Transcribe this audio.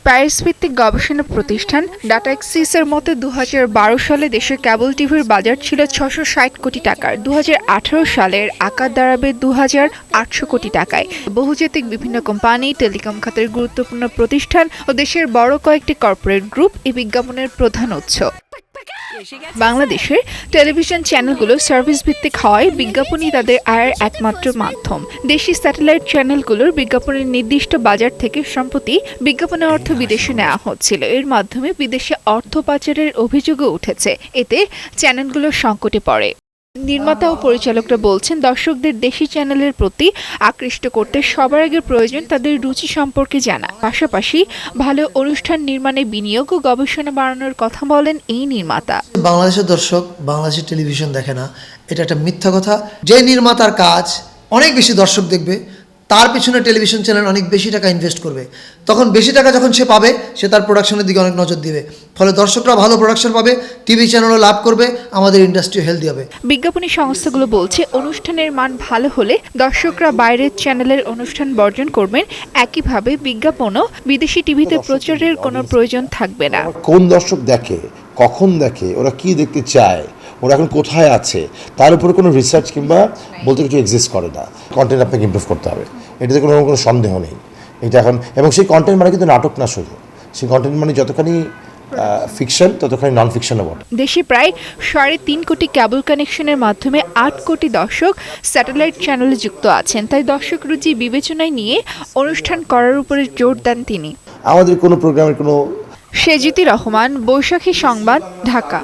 Paris ভিত্তিক গবেষণা প্রতিষ্ঠান ডাটাক্সিসের মতে ২০১২ সালে দেশের কেবল টিভির বাজার ছিল ৬৬০ কোটি টাকার। ২০১৮ সালের আকার দাঁড়াবে ২৮০০ কোটি টাকায়। বহুজাতিক বিভিন্ন কোম্পানি, টেলিকম খাতের গুরুত্বপূর্ণ প্রতিষ্ঠান ও দেশের বড় কয়েকটি কর্পোরেট গ্রুপ এই বিজ্ঞাপনের প্রধান উৎস। বাংলাদেশের টেলিভিশন চ্যানেলগুলো সার্ভিস ভিত্তিক হওয়ায় বিজ্ঞাপনই তাদের আয়ের একমাত্র মাধ্যম। দেশি স্যাটেলাইট চ্যানেলগুলোর বিজ্ঞাপনের নির্দিষ্ট বাজার থেকে সম্প্রতি বিজ্ঞাপনের অর্থ বিদেশে নেওয়া হচ্ছিল। এর মাধ্যমে বিদেশে অর্থ পাচারের অভিযোগও উঠেছে। এতে চ্যানেলগুলো সংকটে পড়ে। নির্মাতা ও পরিচালকরা বলছেন, দর্শকদের দেশি চ্যানেলের প্রতি আকৃষ্ট করতে সবার আগে প্রয়োজন তাদের রুচি সম্পর্কে জানা। পাশাপাশি ভালো অনুষ্ঠান নির্মাণে বিনিয়োগ ও গবেষণা বাড়ানোর কথা বলেন এই নির্মাতা। বাংলাদেশের দর্শক বাংলাদেশের টেলিভিশন দেখে না, এটা একটা মিথ্যা কথা। যে নির্মাতার কাজ অনেক বেশি দর্শক দেখবে, তার পিছনে টেলিভিশন চ্যানেল অনেক বেশি টাকা ইনভেস্ট করবে। তখন বেশি টাকা যখন সে পাবে, সে তার প্রোডাকশনের দিকে অনেক নজর দিবে। ফলে দর্শকরা ভালো প্রোডাকশন পাবে, টিভি চ্যানেলও লাভ করবে, আমাদের ইন্ডাস্ট্রি হেলদি হবে। বিজ্ঞাপনী সংস্থাগুলো বলছে, অনুষ্ঠানের মান ভালো হলে দর্শকরা বাইরের চ্যানেলের অনুষ্ঠান বর্জন করবেন। একইভাবে বিজ্ঞাপনও বিদেশি টিভিতে প্রচারের কোনো প্রয়োজন থাকবে না। কোন দর্শক দেখে, কখন দেখে, ওরা কি দেখতে চায়, ওরা এখন কোথায় আছে, তার উপরে কোনো রিসার্চ কিংবা বলতে কিছু এক্সিস্ট করে না। কন্টেন্ট আপনাকে ইমপ্রুভ করতে হবে, এটাতে কোনো সন্দেহ নেই। এটা এখন, এবং সেই কন্টেন্ট মানে কিন্তু নাটক না শুধু, সেই কন্টেন্ট মানে যতখানি ফিকশন ততখানি নন ফিকশনও বটে। দেশে প্রায় ৩.৫ কোটি কেবল কানেকশনের মাধ্যমে ৮ কোটি দর্শক স্যাটেলাইট চ্যানেলে যুক্ত আছেন। তাই দর্শক রুচি বিবেচনায় নিয়ে অনুষ্ঠান করার উপরে জোর দেন তিনি। আমাদের কোনো প্রোগ্রামের কোনো সেজিতি রহমান, বৈশাখী সংবাদ, ঢাকা।